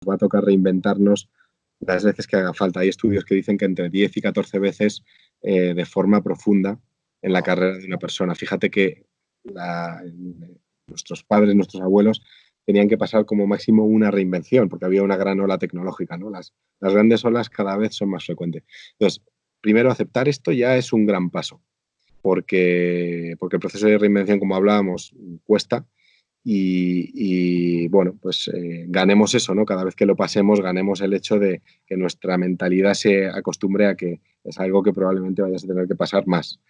va a tocar reinventarnos las veces que haga falta. Hay estudios que dicen que entre 10 y 14 veces de forma profunda en la carrera de una persona. Fíjate que nuestros padres, nuestros abuelos, tenían que pasar como máximo una reinvención, porque había una gran ola tecnológica, ¿no? Las grandes olas cada vez son más frecuentes. Entonces, primero, aceptar esto ya es un gran paso, porque el proceso de reinvención, como hablábamos, cuesta. Bueno, pues ganemos eso, ¿no? Cada vez que lo pasemos, ganemos el hecho de que nuestra mentalidad se acostumbre a que es algo que probablemente vayas a tener que pasar más.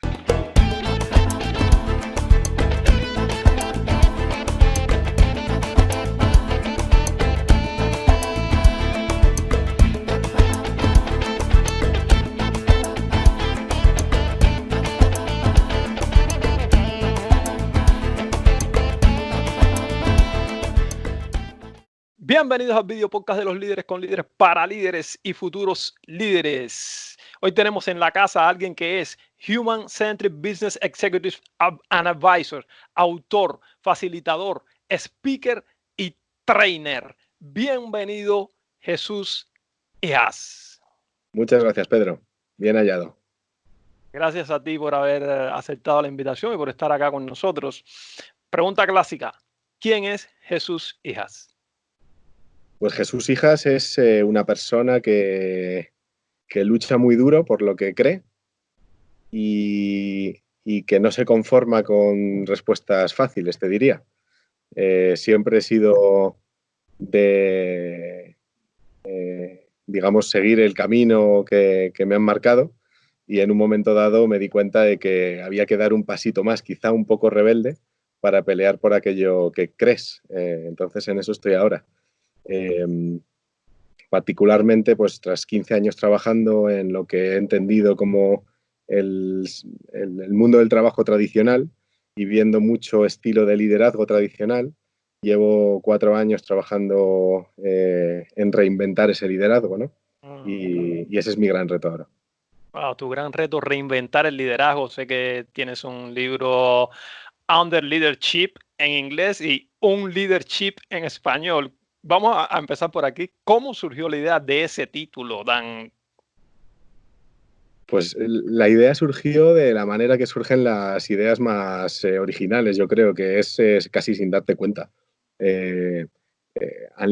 Bienvenidos al video podcast de los líderes con líderes para líderes y futuros líderes. Hoy tenemos en la casa a alguien que es Human Centric Business Executive and Advisor, autor, facilitador, speaker y trainer. Bienvenido, Jesús Hijas. Muchas gracias, Pedro. Bien hallado. Gracias a ti por haber aceptado la invitación y por estar acá con nosotros. Pregunta clásica. ¿Quién es Jesús Hijas? Pues Jesús Hijas es una persona que lucha muy duro por lo que cree y que no se conforma con respuestas fáciles, te diría. Siempre he sido de, digamos, seguir el camino que me han marcado, y en un momento dado me di cuenta de que había que dar un pasito más, quizá un poco rebelde, para pelear por aquello que crees. Entonces en eso estoy ahora. Particularmente, pues tras 15 años trabajando en lo que he entendido como el mundo del trabajo tradicional y viendo mucho estilo de liderazgo tradicional, llevo 4 años trabajando en reinventar ese liderazgo, ¿no? Y ese es mi gran reto ahora. Wow, tu gran reto, reinventar el liderazgo. Sé que tienes un libro, Under Leadership, en inglés y Un Leadership en español. Vamos a empezar por aquí. ¿Cómo surgió la idea de ese título, Dan? Pues la idea surgió de la manera que surgen las ideas más originales, yo creo, que es casi sin darte cuenta. And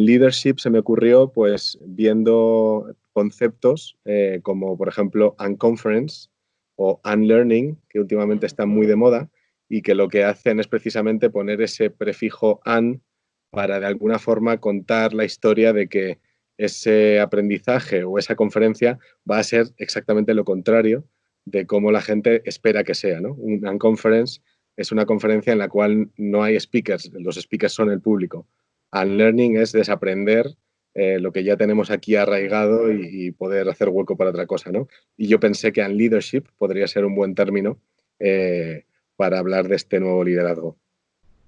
Leadership se me ocurrió pues viendo conceptos como, por ejemplo, Unconference o Unlearning, que últimamente están muy de moda y que lo que hacen es precisamente poner ese prefijo un para de alguna forma contar la historia de que ese aprendizaje o esa conferencia va a ser exactamente lo contrario de cómo la gente espera que sea, ¿no? Una conference es una conferencia en la cual no hay speakers, los speakers son el público. Unlearning es desaprender lo que ya tenemos aquí arraigado y poder hacer hueco para otra cosa, ¿no? Y yo pensé que Unleadership podría ser un buen término para hablar de este nuevo liderazgo.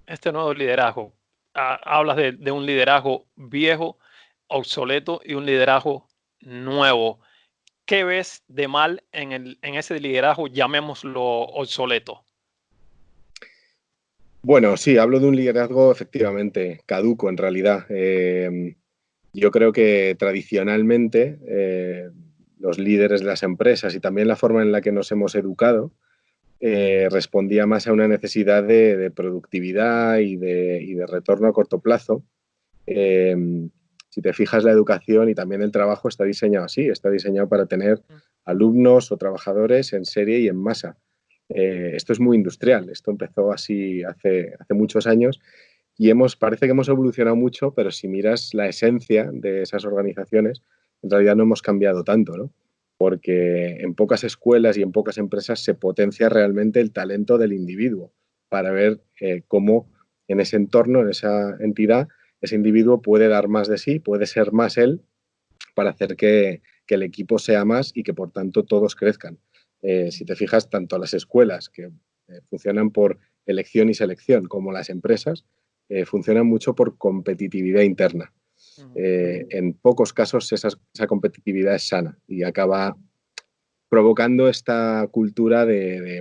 Este nuevo liderazgo. Hablas de un liderazgo viejo, obsoleto y un liderazgo nuevo. ¿Qué ves de mal en ese liderazgo, llamémoslo obsoleto? Bueno, sí, hablo de un liderazgo efectivamente caduco en realidad. Yo creo que tradicionalmente los líderes de las empresas y también la forma en la que nos hemos educado respondía más a una necesidad de productividad y de retorno a corto plazo. Si te fijas, la educación y también el trabajo está diseñado así, está diseñado para tener alumnos o trabajadores en serie y en masa. Esto es muy industrial, esto empezó así hace muchos años y parece que hemos evolucionado mucho, pero si miras la esencia de esas organizaciones, en realidad no hemos cambiado tanto, ¿no? Porque en pocas escuelas y en pocas empresas se potencia realmente el talento del individuo para ver cómo en ese entorno, en esa entidad, ese individuo puede dar más de sí, puede ser más él para hacer que el equipo sea más y que por tanto todos crezcan. Si te fijas, tanto las escuelas que funcionan por elección y selección como las empresas funcionan mucho por competitividad interna. En pocos casos esa competitividad es sana y acaba provocando esta cultura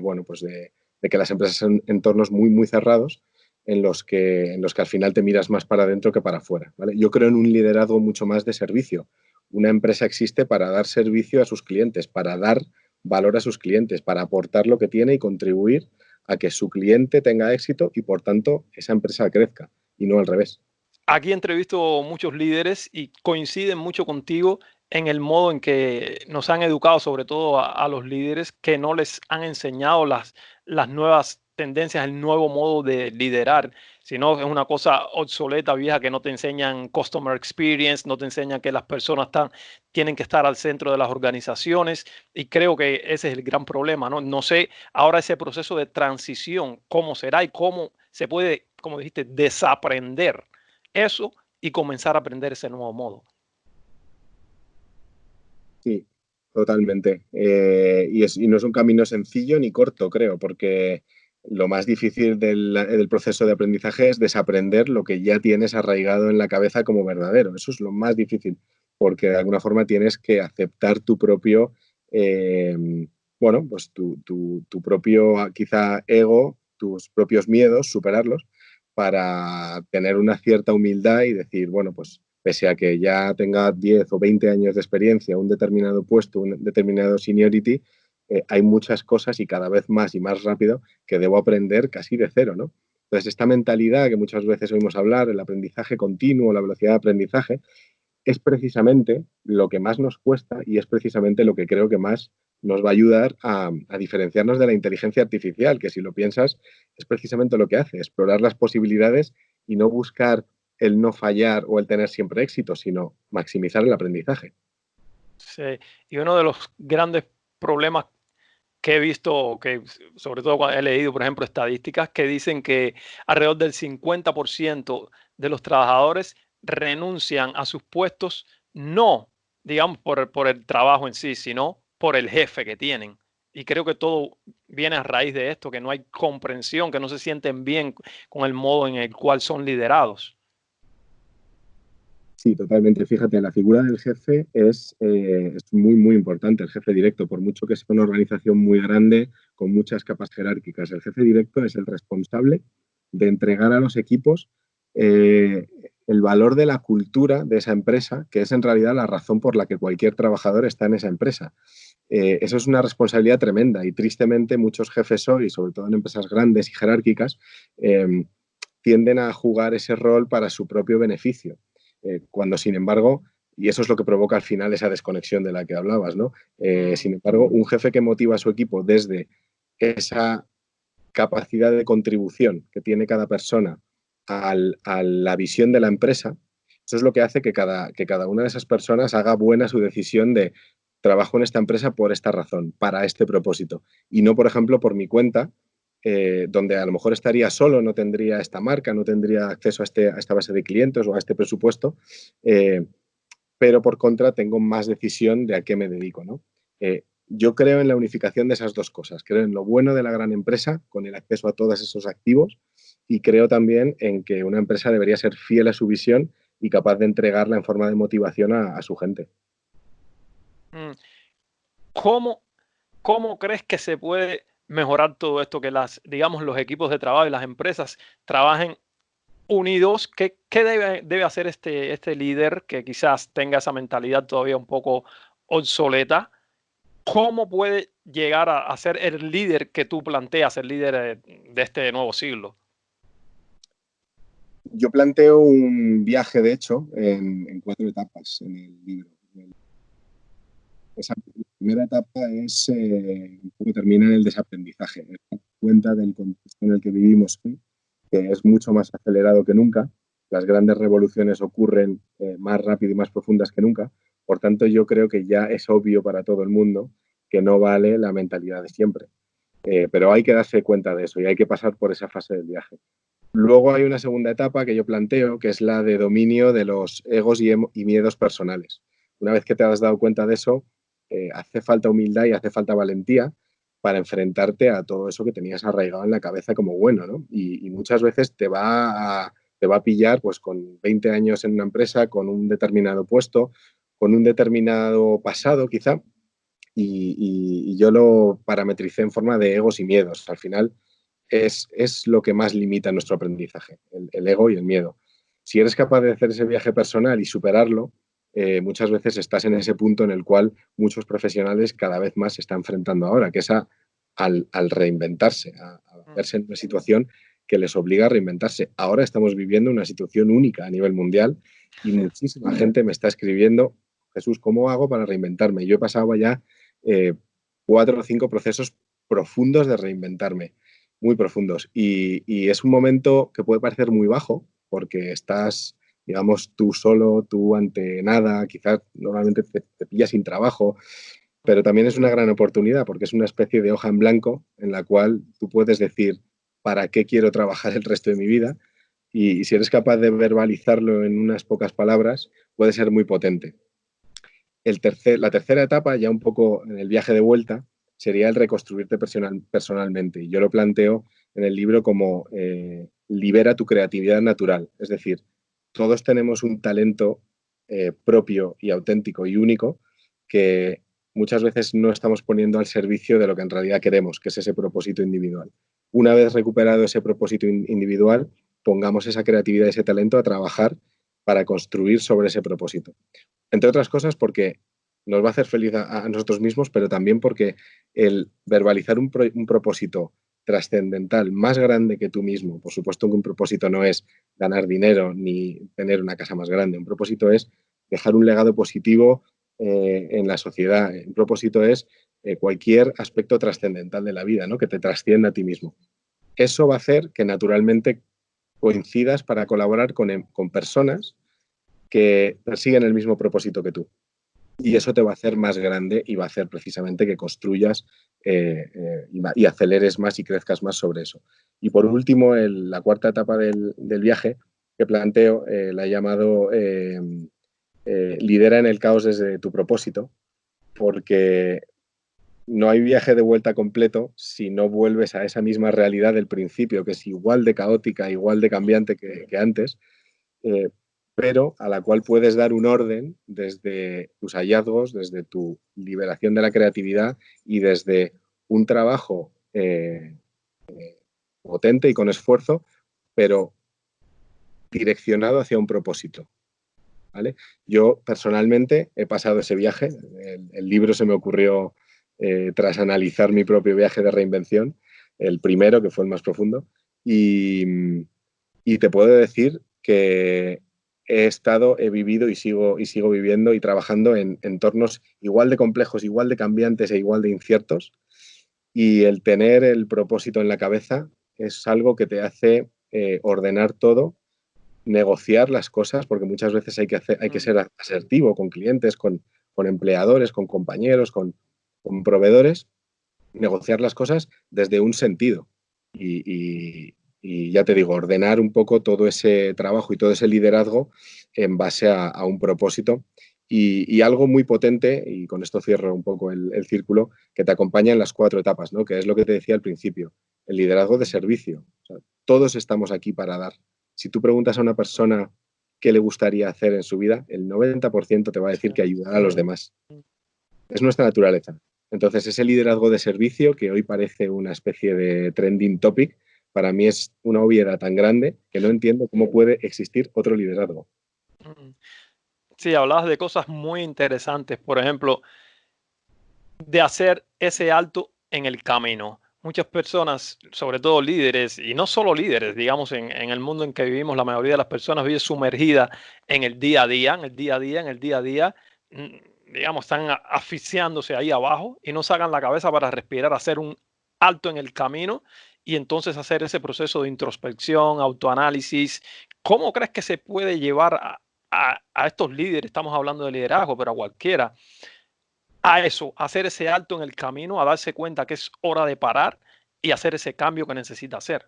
bueno, pues de que las empresas son entornos muy, muy cerrados en los que al final te miras más para adentro que para afuera, ¿vale? Yo creo en un liderazgo mucho más de servicio. Una empresa existe para dar servicio a sus clientes, para dar valor a sus clientes, para aportar lo que tiene y contribuir a que su cliente tenga éxito y, por tanto, esa empresa crezca y no al revés. Aquí entrevisto muchos líderes y coinciden mucho contigo en el modo en que nos han educado, sobre todo a los líderes, que no les han enseñado las nuevas tendencias, el nuevo modo de liderar, sino es una cosa obsoleta, vieja, que no te enseñan customer experience, no te enseñan que las personas tienen que estar al centro de las organizaciones, y creo que ese es el gran problema, ¿no? No sé ahora ese proceso de transición, cómo será y cómo se puede, como dijiste, desaprender eso y comenzar a aprender ese nuevo modo. Sí, totalmente. Y no es un camino sencillo ni corto, creo, porque lo más difícil del proceso de aprendizaje es desaprender lo que ya tienes arraigado en la cabeza como verdadero. Eso es lo más difícil, porque de alguna forma tienes que aceptar tu propio, eh, bueno, pues tu propio quizá ego, tus propios miedos, superarlos, para tener una cierta humildad y decir, bueno, pues pese a que ya tenga 10 o 20 años de experiencia, un determinado puesto, un determinado seniority, hay muchas cosas y cada vez más y más rápido que debo aprender casi de cero, ¿no? Entonces, esta mentalidad que muchas veces oímos hablar, el aprendizaje continuo, la velocidad de aprendizaje, es precisamente lo que más nos cuesta y es precisamente lo que creo que más nos va a ayudar a diferenciarnos de la inteligencia artificial, que si lo piensas es precisamente lo que hace, explorar las posibilidades y no buscar el no fallar o el tener siempre éxito, sino maximizar el aprendizaje. Sí, y uno de los grandes problemas que he visto, que sobre todo cuando he leído, por ejemplo, estadísticas que dicen que alrededor del 50% de los trabajadores renuncian a sus puestos, no, digamos, por el trabajo en sí, sino por el jefe que tienen. Y creo que todo viene a raíz de esto, que no hay comprensión, que no se sienten bien con el modo en el cual son liderados. Sí, totalmente. Fíjate, la figura del jefe es muy, muy importante, el jefe directo, por mucho que sea una organización muy grande, con muchas capas jerárquicas. El jefe directo es el responsable de entregar a los equipos eh, el valor de la cultura de esa empresa, que es en realidad la razón por la que cualquier trabajador está en esa empresa. Eso es una responsabilidad tremenda y tristemente muchos jefes hoy, sobre todo en empresas grandes y jerárquicas, eh, tienden a jugar ese rol para su propio beneficio. Cuando, sin embargo, y eso es lo que provoca al final esa desconexión de la que hablabas, ¿no? Mm, Sin embargo, un jefe que motiva a su equipo desde esa capacidad de contribución que tiene cada persona a la visión de la empresa, eso es lo que hace que cada una de esas personas haga buena su decisión de trabajo en esta empresa por esta razón, para este propósito, y no, por ejemplo, por mi cuenta, donde a lo mejor estaría solo, no tendría esta marca, no tendría acceso a esta base de clientes o a este presupuesto, eh, pero por contra tengo más decisión de a qué me dedico, ¿no? Yo creo en la unificación de esas dos cosas. Creo en lo bueno de la gran empresa, con el acceso a todos esos activos, y creo también en que una empresa debería ser fiel a su visión y capaz de entregarla en forma de motivación a su gente. mm. ¿Cómo, cómo crees que se puede mejorar todo esto? Que digamos, los equipos de trabajo y las empresas trabajen unidos. ¿Qué debe hacer este líder que quizás tenga esa mentalidad todavía un poco obsoleta? ¿Cómo puede llegar a ser el líder que tú planteas, el líder de este nuevo siglo? Yo planteo un viaje, de hecho, en cuatro etapas en el libro. Esa primera etapa es un poco termina en el desaprendizaje, en dar cuenta del contexto en el que vivimos hoy, que es mucho más acelerado que nunca. Las grandes revoluciones ocurren más rápido y más profundas que nunca. Por tanto, yo creo que ya es obvio para todo el mundo que no vale la mentalidad de siempre. Pero hay que darse cuenta de eso y hay que pasar por esa fase del viaje. Luego hay una segunda etapa que yo planteo, que es la de dominio de los egos y miedos personales. Una vez que te has dado cuenta de eso, hace falta humildad y hace falta valentía para enfrentarte a todo eso que tenías arraigado en la cabeza como bueno, ¿no? Y muchas veces te va a pillar pues con 20 años en una empresa, con un determinado puesto, con un determinado pasado quizá, y yo lo parametricé en forma de egos y miedos. Al final, es lo que más limita nuestro aprendizaje, el ego y el miedo. Si eres capaz de hacer ese viaje personal y superarlo, muchas veces estás en ese punto en el cual muchos profesionales cada vez más se están enfrentando ahora, que es al reinventarse, a verse en una situación que les obliga a reinventarse. Ahora estamos viviendo una situación única a nivel mundial y muchísima gente me está escribiendo: Jesús, ¿cómo hago para reinventarme? Yo he pasado ya 4 o 5 procesos profundos de reinventarme, muy profundos. Y es un momento que puede parecer muy bajo, porque estás, digamos, tú solo, tú ante nada, quizás normalmente te pillas sin trabajo, pero también es una gran oportunidad porque es una especie de hoja en blanco en la cual tú puedes decir para qué quiero trabajar el resto de mi vida, y si eres capaz de verbalizarlo en unas pocas palabras, puede ser muy potente. La tercera etapa, ya un poco en el viaje de vuelta, sería el reconstruirte personalmente. Y yo lo planteo en el libro como libera tu creatividad natural. Es decir, todos tenemos un talento propio y auténtico y único que muchas veces no estamos poniendo al servicio de lo que en realidad queremos, que es ese propósito individual. Una vez recuperado ese propósito individual, pongamos esa creatividad y ese talento a trabajar para construir sobre ese propósito. Entre otras cosas porque nos va a hacer feliz a nosotros mismos, pero también porque el verbalizar un propósito trascendental más grande que tú mismo, por supuesto que un propósito no es ganar dinero ni tener una casa más grande, un propósito es dejar un legado positivo en la sociedad, un propósito es cualquier aspecto trascendental de la vida, ¿no? Que te trascienda a ti mismo. Eso va a hacer que naturalmente coincidas para colaborar con personas que persiguen el mismo propósito que tú. Y eso te va a hacer más grande y va a hacer precisamente que construyas y aceleres más y crezcas más sobre eso. Y por último, la cuarta etapa del viaje que planteo la he llamado lidera en el caos desde tu propósito, porque no hay viaje de vuelta completo si no vuelves a esa misma realidad del principio, que es igual de caótica, igual de cambiante que antes, eh, pero a la cual puedes dar un orden desde tus hallazgos, desde tu liberación de la creatividad y desde un trabajo potente y con esfuerzo, pero direccionado hacia un propósito. ¿Vale? Yo personalmente he pasado ese viaje, el libro se me ocurrió tras analizar mi propio viaje de reinvención, el primero, que fue el más profundo, y te puedo decir que he vivido y sigo viviendo y trabajando en entornos igual de complejos, igual de cambiantes e igual de inciertos, y el tener el propósito en la cabeza es algo que te hace ordenar todo, negociar las cosas, porque muchas veces hay que ser asertivo con clientes, con empleadores, con compañeros, con proveedores, negociar las cosas desde un sentido. Y ya te digo, ordenar un poco todo ese trabajo y todo ese liderazgo en base a un propósito y algo muy potente, y con esto cierro un poco el círculo, que te acompaña en las 4 etapas, ¿no? Que es lo que te decía al principio, el liderazgo de servicio. O sea, todos estamos aquí para dar. Si tú preguntas a una persona qué le gustaría hacer en su vida, el 90% te va a decir que ayudar a los demás. Es nuestra naturaleza. Entonces, ese liderazgo de servicio, que hoy parece una especie de trending topic, para mí es una obviedad tan grande que no entiendo cómo puede existir otro liderazgo. Sí, hablabas de cosas muy interesantes. Por ejemplo, de hacer ese alto en el camino. Muchas personas, sobre todo líderes, y no solo líderes, digamos, en el mundo en que vivimos, la mayoría de las personas vive sumergida en el día a día, en el día a día, en el día a día. Digamos, están asfixiándose ahí abajo y no sacan la cabeza para respirar, hacer un alto en el camino y entonces hacer ese proceso de introspección, autoanálisis. ¿Cómo crees que se puede llevar a estos líderes? Estamos hablando de liderazgo, pero a cualquiera a eso, a hacer ese alto en el camino, a darse cuenta que es hora de parar y hacer ese cambio que necesita hacer.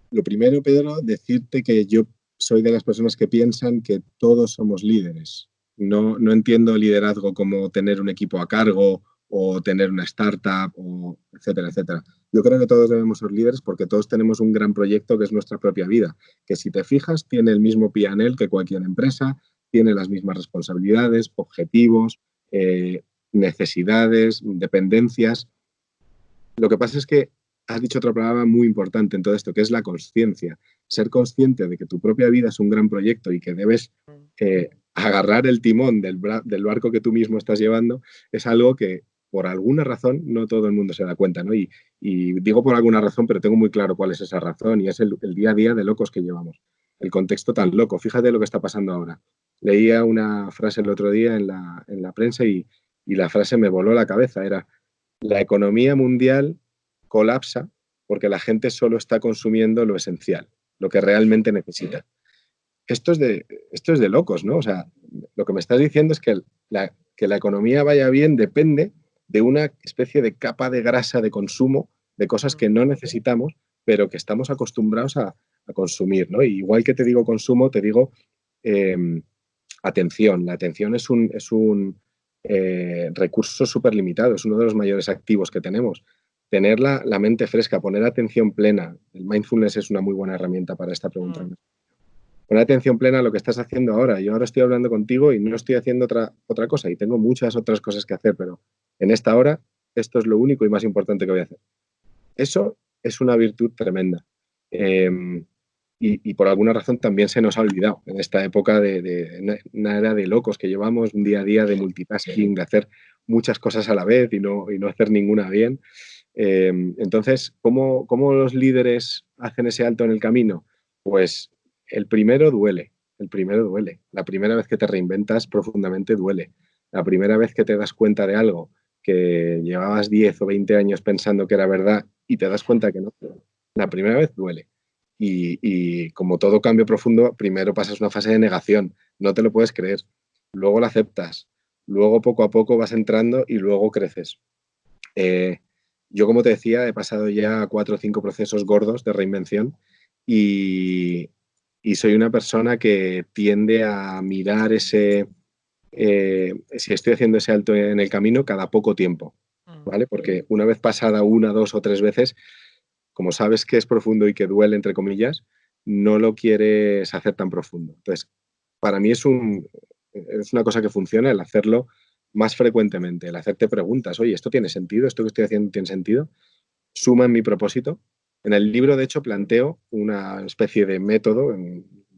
Lo primero, Pedro, decirte que yo soy de las personas que piensan que todos somos líderes. No entiendo liderazgo como tener un equipo a cargo o tener una startup, o etcétera, etcétera. Yo creo que todos debemos ser líderes porque todos tenemos un gran proyecto que es nuestra propia vida, que si te fijas tiene el mismo P&L que cualquier empresa, tiene las mismas responsabilidades, objetivos, necesidades, dependencias. Lo que pasa es que has dicho otra palabra muy importante en todo esto, que es la consciencia. Ser consciente de que tu propia vida es un gran proyecto y que debes agarrar el timón del barco que tú mismo estás llevando, es algo que por alguna razón no todo el mundo se da cuenta, ¿no? Y digo por alguna razón, pero tengo muy claro cuál es esa razón y es el día a día de locos que llevamos. El contexto tan loco. Fíjate lo que está pasando ahora. Leía una frase el otro día en la prensa y la frase me voló la cabeza. Era, la economía mundial colapsa porque la gente solo está consumiendo lo esencial, lo que realmente necesita. Esto es de locos, ¿no? O sea, lo que me estás diciendo es que la economía vaya bien depende de una especie de capa de grasa de consumo de cosas que no necesitamos, pero que estamos acostumbrados a consumir, ¿no? Y igual que te digo consumo, te digo eh, atención. La atención es un recurso súper limitado, es uno de los mayores activos que tenemos. Tener la mente fresca, poner atención plena. El mindfulness es una muy buena herramienta para esta pregunta. Poner atención plena a lo que estás haciendo ahora. Yo ahora estoy hablando contigo y no estoy haciendo otra cosa y tengo muchas otras cosas que hacer, pero en esta hora esto es lo único y más importante que voy a hacer. Eso es una virtud tremenda. Eh, y por alguna razón también se nos ha olvidado en esta época de una era de locos que llevamos un día a día de multitasking, de hacer muchas cosas a la vez y no hacer ninguna bien. Entonces, ¿cómo los líderes hacen ese alto en el camino? Pues el primero duele, el primero duele. La primera vez que te reinventas profundamente duele. La primera vez que te das cuenta de algo que llevabas 10 o 20 años pensando que era verdad y te das cuenta que no, la primera vez duele. Y como todo cambio profundo, primero pasas una fase de negación, no te lo puedes creer, luego lo aceptas, luego poco a poco vas entrando y luego creces. Yo, como te decía, he pasado ya 4 o 5 procesos gordos de reinvención y, y soy una persona que tiende a mirar si estoy haciendo ese alto en el camino cada poco tiempo, ¿vale? Porque una vez pasada una, dos o tres veces, como sabes que es profundo y que duele, entre comillas, no lo quieres hacer tan profundo. Entonces, para mí es una cosa que funciona el hacerlo más frecuentemente, el hacerte preguntas, oye, ¿esto tiene sentido? ¿Esto que estoy haciendo tiene sentido? ¿Suma en mi propósito? En el libro, de hecho, planteo una especie de método,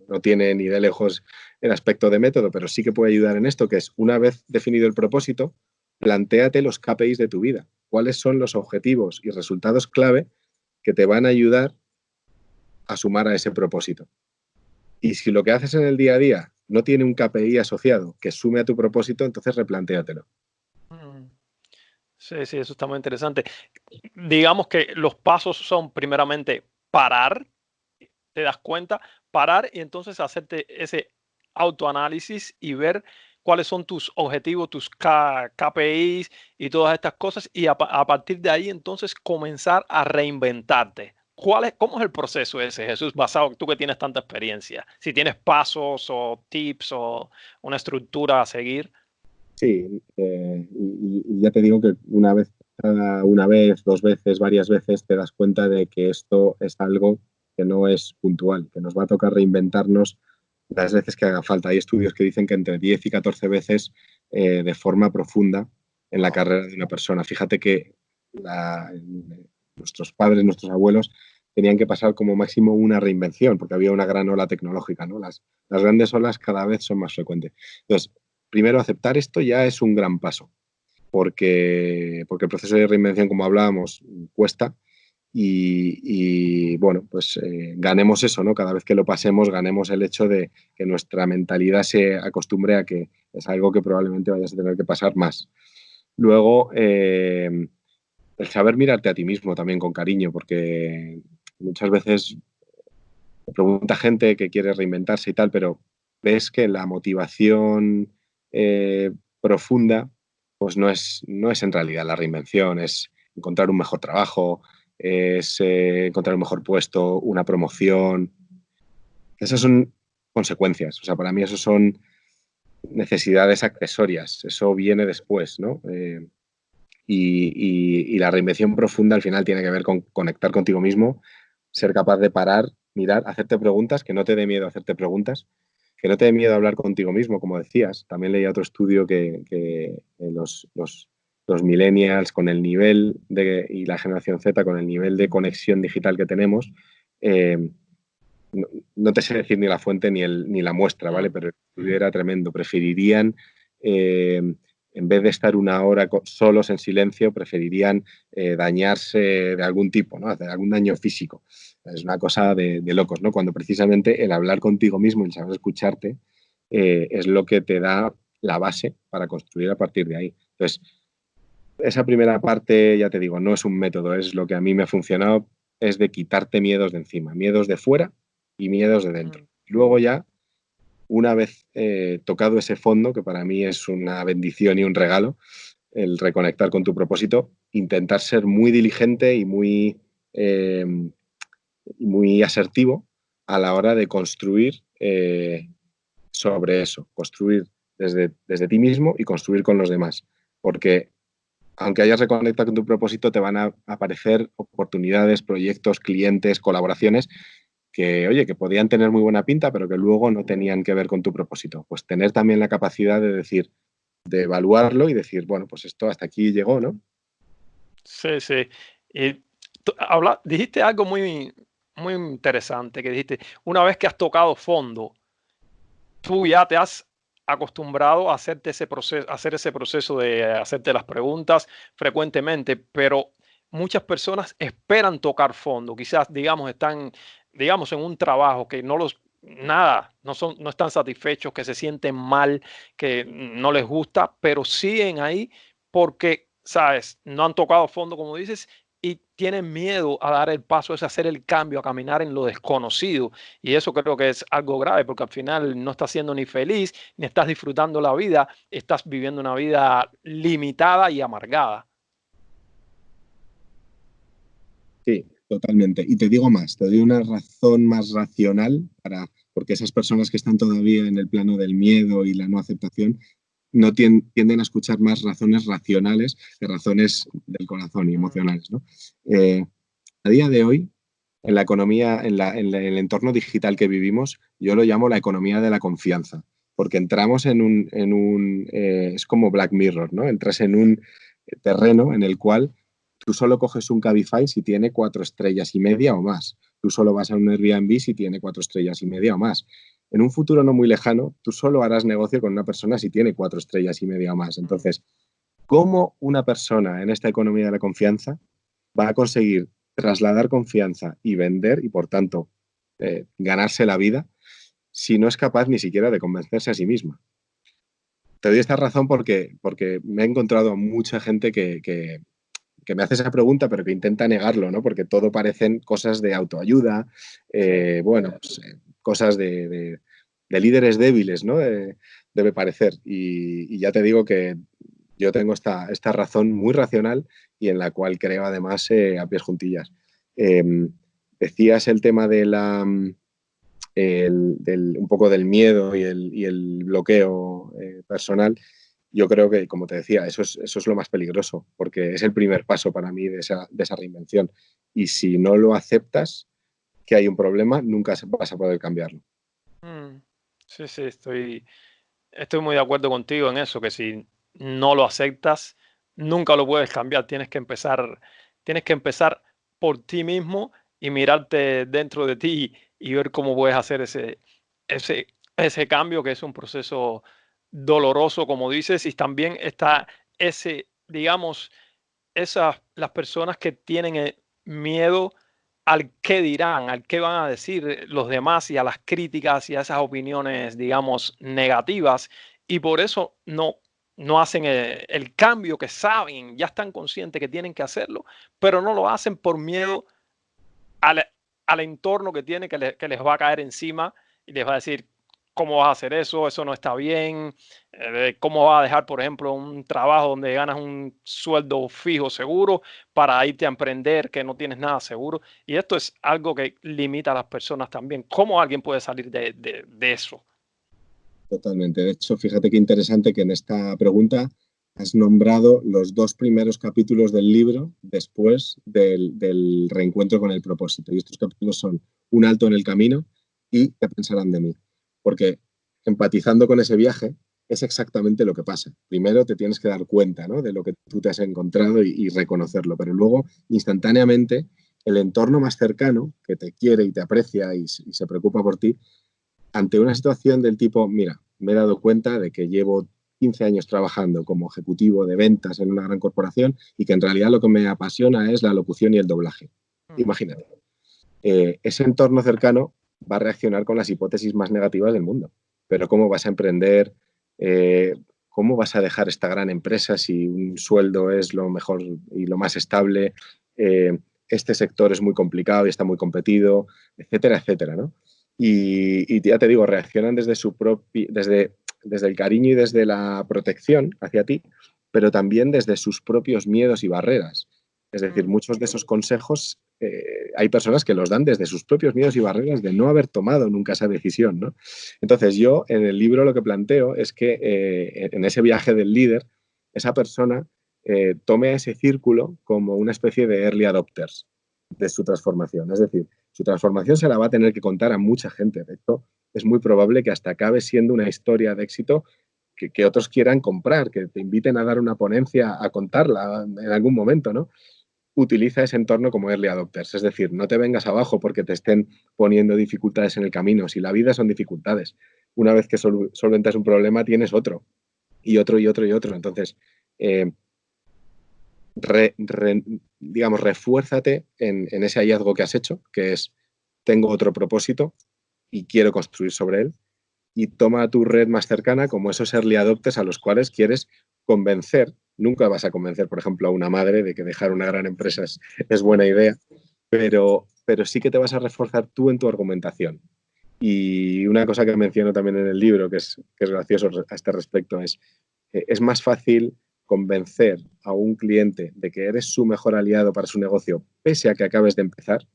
no tiene ni de lejos el aspecto de método, pero sí que puede ayudar en esto, que es, una vez definido el propósito, plantéate los KPIs de tu vida. ¿Cuáles son los objetivos y resultados clave que te van a ayudar a sumar a ese propósito? Y si lo que haces en el día a día no tiene un KPI asociado que sume a tu propósito, entonces replantéatelo. Sí, sí, eso está muy interesante. Digamos que los pasos son primeramente parar, te das cuenta, parar y entonces hacerte ese autoanálisis y ver cuáles son tus objetivos, tus KPIs y todas estas cosas y a partir de ahí entonces comenzar a reinventarte. ¿Cómo es el proceso ese, Jesús, basado tú que tienes tanta experiencia? Si tienes pasos o tips o una estructura a seguir. Sí, y ya te digo que una vez, dos veces, varias veces, te das cuenta de que esto es algo que no es puntual, que nos va a tocar reinventarnos las veces que haga falta. Hay estudios que dicen que entre 10 y 14 veces de forma profunda en la Wow. carrera de una persona. Fíjate que nuestros padres, nuestros abuelos, tenían que pasar como máximo una reinvención, porque había una gran ola tecnológica, ¿no? Las grandes olas cada vez son más frecuentes. Entonces, primero, aceptar esto ya es un gran paso, porque el proceso de reinvención, como hablábamos, cuesta bueno, pues ganemos eso, ¿no? Cada vez que lo pasemos, ganemos el hecho de que nuestra mentalidad se acostumbre a que es algo que probablemente vayas a tener que pasar más. Luego, el saber mirarte a ti mismo también con cariño, porque muchas veces me pregunta gente que quiere reinventarse y tal, pero ves que la motivación profunda pues no es en realidad la reinvención, es encontrar un mejor trabajo, es encontrar un mejor puesto, una promoción. Esas son consecuencias, o sea, para mí eso son necesidades accesorias, eso viene después, ¿no? Y la reinvención profunda al final tiene que ver con conectar contigo mismo, ser capaz de parar, mirar, hacerte preguntas, que no te dé miedo hacerte preguntas, que no te dé miedo hablar contigo mismo, como decías. También leí otro estudio que los los millennials con el nivel y la generación Z con el nivel de conexión digital que tenemos, no te sé decir ni la fuente ni la muestra, ¿vale? Pero el estudio era tremendo. Preferirían, en vez de estar una hora solos en silencio, preferirían dañarse de algún tipo, ¿no? Hacer algún daño físico. Es una cosa de locos, ¿no? Cuando precisamente el hablar contigo mismo y el saber escucharte es lo que te da la base para construir a partir de ahí. Entonces, esa primera parte, ya te digo, no es un método, es lo que a mí me ha funcionado, es de quitarte miedos de encima, miedos de fuera y miedos de dentro. Luego ya, una vez tocado ese fondo, que para mí es una bendición y un regalo, el reconectar con tu propósito, intentar ser muy diligente y muy asertivo a la hora de construir sobre eso, construir desde ti mismo y construir con los demás. Porque aunque hayas reconectado con tu propósito, te van a aparecer oportunidades, proyectos, clientes, colaboraciones que, oye, que podían tener muy buena pinta, pero que luego no tenían que ver con tu propósito. Pues tener también la capacidad de decir, de evaluarlo y decir, bueno, pues esto hasta aquí llegó, ¿no? Sí, sí. Y dijiste algo muy, muy interesante, que dijiste, una vez que has tocado fondo, tú ya te has acostumbrado a hacer ese proceso de hacerte las preguntas frecuentemente, pero muchas personas esperan tocar fondo. Quizás, digamos, están, digamos, en un trabajo que no están satisfechos, que se sienten mal, que no les gusta, pero siguen ahí porque, sabes, no han tocado fondo, como dices, y tienen miedo a dar el paso, es hacer el cambio, a caminar en lo desconocido. Y eso creo que es algo grave porque al final no estás siendo ni feliz, ni estás disfrutando la vida, estás viviendo una vida limitada y amargada. Sí, totalmente. Y te digo más, te doy una razón más racional porque esas personas que están todavía en el plano del miedo y la no aceptación no tienden a escuchar más razones racionales que razones del corazón y emocionales, ¿no? A día de hoy, en la economía, en el entorno digital que vivimos, yo lo llamo la economía de la confianza, porque entramos es como Black Mirror, ¿no? Entras en un terreno en el cual tú solo coges un Cabify si tiene 4,5 estrellas o más. Tú solo vas a un Airbnb si tiene 4,5 estrellas o más. En un futuro no muy lejano, tú solo harás negocio con una persona si tiene 4,5 estrellas o más. Entonces, ¿cómo una persona en esta economía de la confianza va a conseguir trasladar confianza y vender y, por tanto, ganarse la vida si no es capaz ni siquiera de convencerse a sí misma? Te doy esta razón porque me he encontrado a mucha gente que me hace esa pregunta, pero que intenta negarlo, ¿no? Porque todo parecen cosas de autoayuda, bueno, pues, cosas de líderes débiles, ¿no? Debe parecer. Y ya te digo que yo tengo esta razón muy racional y en la cual creo además a pies juntillas. Decías el tema un poco del miedo y el bloqueo personal. Yo creo que, como te decía, eso es lo más peligroso, porque es el primer paso para mí de esa reinvención. Y si no lo aceptas, que hay un problema, nunca vas a poder cambiarlo. Mm, sí, sí, estoy muy de acuerdo contigo en eso, que si no lo aceptas, nunca lo puedes cambiar. Tienes que empezar por ti mismo y mirarte dentro de ti y ver cómo puedes hacer ese, ese cambio, que es un proceso doloroso, como dices, y también está digamos, las personas que tienen miedo al qué dirán, al qué van a decir los demás y a las críticas y a esas opiniones, digamos, negativas. Y por eso no hacen el cambio que saben, ya están conscientes que tienen que hacerlo, pero no lo hacen por miedo al, al entorno que tiene, que les va a caer encima y les va a decir, ¿cómo vas a hacer eso? Eso no está bien. ¿Cómo vas a dejar, por ejemplo, un trabajo donde ganas un sueldo fijo seguro para irte a emprender que no tienes nada seguro? Y esto es algo que limita a las personas también. ¿Cómo alguien puede salir de eso? Totalmente. De hecho, fíjate qué interesante que en esta pregunta has nombrado los dos primeros capítulos del libro después del reencuentro con el propósito. Y estos capítulos son Un alto en el camino y ¿Qué pensarán de mí? Porque empatizando con ese viaje, es exactamente lo que pasa. Primero te tienes que dar cuenta, ¿no?, de lo que tú te has encontrado y reconocerlo, pero luego instantáneamente el entorno más cercano que te quiere y te aprecia y se preocupa por ti, ante una situación del tipo, mira, me he dado cuenta de que llevo 15 años trabajando como ejecutivo de ventas en una gran corporación y que en realidad lo que me apasiona es la locución y el doblaje. Imagínate. Ese entorno cercano va a reaccionar con las hipótesis más negativas del mundo. Pero ¿cómo vas a emprender? ¿Cómo vas a dejar esta gran empresa si un sueldo es lo mejor y lo más estable? Este sector es muy complicado y está muy competido, etcétera, etcétera, ¿no? Y ya te digo, reaccionan desde su propio, desde el cariño y desde la protección hacia ti, pero también desde sus propios miedos y barreras. Es decir, muchos de esos consejos hay personas que los dan desde sus propios miedos y barreras de no haber tomado nunca esa decisión, ¿no? Entonces yo en el libro lo que planteo es que en ese viaje del líder, esa persona tome a ese círculo como una especie de early adopters de su transformación. Es decir, su transformación se la va a tener que contar a mucha gente. De hecho, es muy probable que hasta acabe siendo una historia de éxito que otros quieran comprar, que te inviten a dar una ponencia a contarla en algún momento, ¿no? Utiliza ese entorno como early adopters, es decir, no te vengas abajo porque te estén poniendo dificultades en el camino. Si la vida son dificultades, una vez que solventas un problema tienes otro y otro y otro y otro. Entonces, eh, digamos, refuérzate en ese hallazgo que has hecho, que es tengo otro propósito y quiero construir sobre él, y toma a tu red más cercana como esos early adopters a los cuales quieres convencer. Nunca vas a convencer, por ejemplo, a una madre de que dejar una gran empresa es buena idea, pero sí que te vas a reforzar tú en tu argumentación. Y una cosa que menciono también en el libro, que es gracioso a este respecto, es más fácil convencer a un cliente de que eres su mejor aliado para su negocio, pese a que acabes de empezar,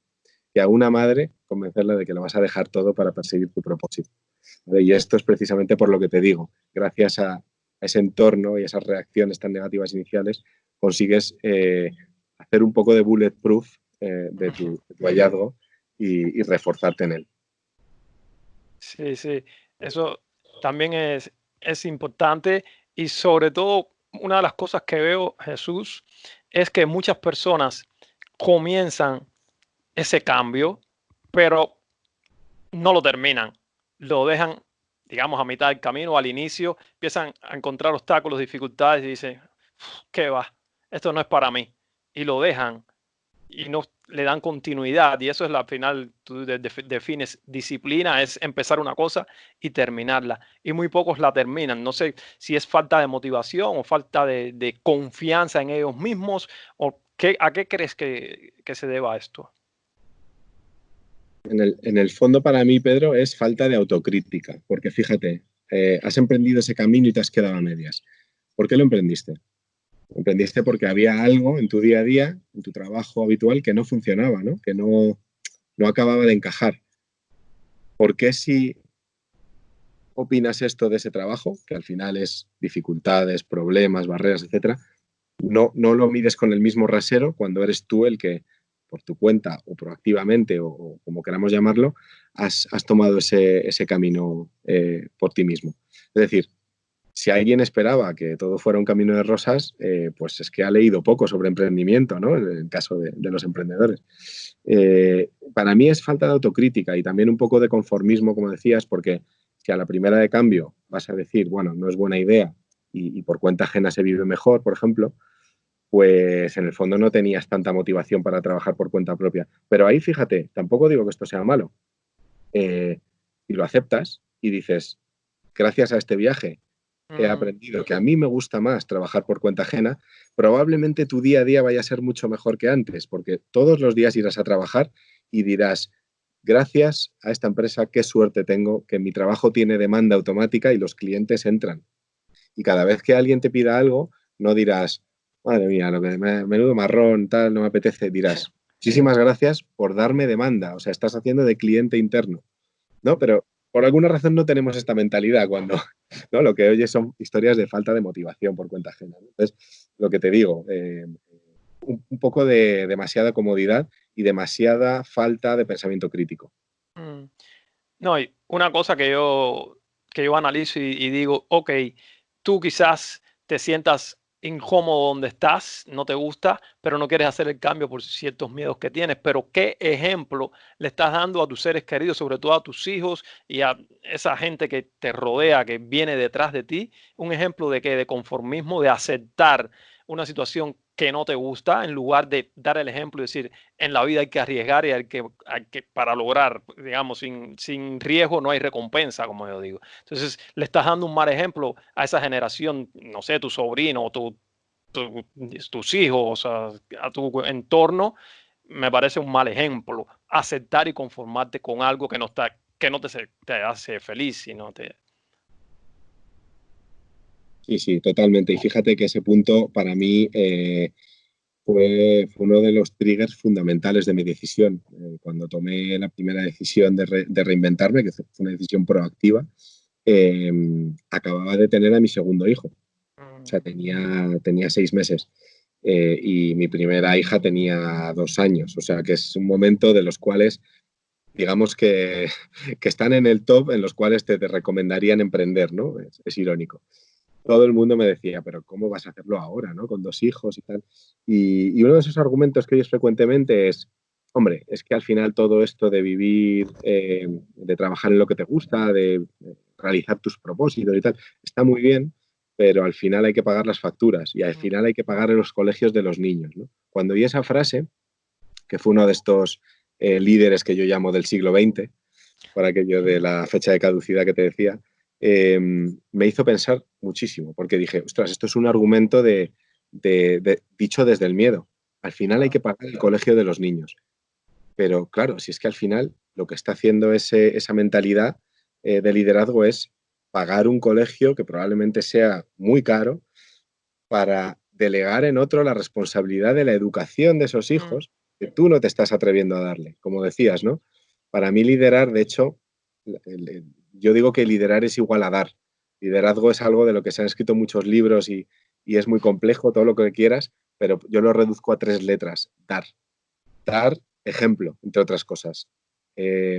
que a una madre convencerla de que lo vas a dejar todo para perseguir tu propósito. ¿Vale? Y esto es precisamente por lo que te digo. Gracias a ese entorno y esas reacciones tan negativas iniciales, consigues hacer un poco de bulletproof de tu hallazgo y reforzarte en él. Sí, sí, eso también es importante y sobre todo una de las cosas que veo, Jesús, es que muchas personas comienzan ese cambio, pero no lo terminan. Lo dejan, digamos, a mitad del camino, al inicio, empiezan a encontrar obstáculos, dificultades y dicen, ¿qué va? Esto no es para mí. Y lo dejan y no le dan continuidad. Y eso es al final, tú defines disciplina, es empezar una cosa y terminarla. Y muy pocos la terminan. No sé si es falta de motivación o falta de confianza en ellos mismos o a qué crees que se deba esto. En el fondo, para mí, Pedro, es falta de autocrítica, porque fíjate, has emprendido ese camino y te has quedado a medias. ¿Por qué lo emprendiste? Lo emprendiste porque había algo en tu día a día, en tu trabajo habitual, que no funcionaba, ¿no? Que no acababa de encajar. ¿Por qué si opinas esto de ese trabajo, que al final es dificultades, problemas, barreras, etcétera, no lo mides con el mismo rasero cuando eres tú el que, por tu cuenta o proactivamente o como queramos llamarlo, has tomado ese camino por ti mismo? Es decir, si alguien esperaba que todo fuera un camino de rosas, pues es que ha leído poco sobre emprendimiento, ¿no? En el caso de los emprendedores. Para mí es falta de autocrítica y también un poco de conformismo, como decías, porque si a la primera de cambio vas a decir, bueno, no es buena idea y por cuenta ajena se vive mejor, por ejemplo, pues en el fondo no tenías tanta motivación para trabajar por cuenta propia. Pero ahí, fíjate, tampoco digo que esto sea malo. Y lo aceptas y dices, gracias a este viaje he Mm, aprendido que a mí me gusta más trabajar por cuenta ajena, probablemente tu día a día vaya a ser mucho mejor que antes, porque todos los días irás a trabajar y dirás, gracias a esta empresa, qué suerte tengo, que mi trabajo tiene demanda automática y los clientes entran. Y cada vez que alguien te pida algo, no dirás, madre mía, menudo marrón, tal, no me apetece, dirás, muchísimas gracias por darme demanda, o sea, estás haciendo de cliente interno, ¿no? Pero por alguna razón no tenemos esta mentalidad cuando, ¿no?, lo que oyes son historias de falta de motivación por cuenta ajena, ¿no? Entonces, lo que te digo, un poco de demasiada comodidad y demasiada falta de pensamiento crítico. mm. No, y una cosa que yo que yo analizo y digo, ok, tú quizás te sientas incómodo donde estás, no te gusta, pero no quieres hacer el cambio por ciertos miedos que tienes. Pero ¿qué ejemplo le estás dando a tus seres queridos, sobre todo a tus hijos y a esa gente que te rodea, que viene detrás de ti? Un ejemplo de que de conformismo, de aceptar una situación que no te gusta, en lugar de dar el ejemplo y decir, en la vida hay que arriesgar y hay que para lograr, digamos, sin riesgo no hay recompensa, como yo digo. Entonces, le estás dando un mal ejemplo a esa generación, no sé, tu sobrino, tus hijos, a tu entorno. Me parece un mal ejemplo. Aceptar y conformarte con algo que no te hace feliz, sino te... Sí, sí, totalmente. Y fíjate que ese punto para mí fue uno de los triggers fundamentales de mi decisión. Cuando tomé la primera decisión de reinventarme, que fue una decisión proactiva, eh, acababa de tener a mi segundo hijo. O Mm, sea, tenía 6 meses. Y mi primera hija tenía 2 años. O sea, que es un momento de los cuales, digamos que están en el top en los cuales te recomendarían emprender, ¿no? Es irónico. Todo el mundo me decía, pero ¿cómo vas a hacerlo ahora, ¿no? Con 2 hijos y tal. Y uno de esos argumentos que oyes frecuentemente es, hombre, es que al final todo esto de vivir, de trabajar en lo que te gusta, de realizar tus propósitos y tal, está muy bien, pero al final hay que pagar las facturas y al mm, final hay que pagar en los colegios de los niños, ¿no? Cuando oí esa frase, que fue uno de estos líderes que yo llamo del siglo XX, por aquello de la fecha de caducidad que te decía, me hizo pensar muchísimo, porque dije, ostras, esto es un argumento dicho desde el miedo. Al final hay claro. que pagar el colegio de los niños. Pero claro, si es que al final lo que está haciendo esa mentalidad de liderazgo es pagar un colegio que probablemente sea muy caro para delegar en otro la responsabilidad de la educación de esos Mm, hijos que tú no te estás atreviendo a darle, como decías, ¿no? Para mí liderar, de hecho, yo digo que liderar es igual a dar. Liderazgo es algo de lo que se han escrito muchos libros y es muy complejo, todo lo que quieras, pero yo lo reduzco a 3 letras, dar. Dar ejemplo, entre otras cosas. Eh,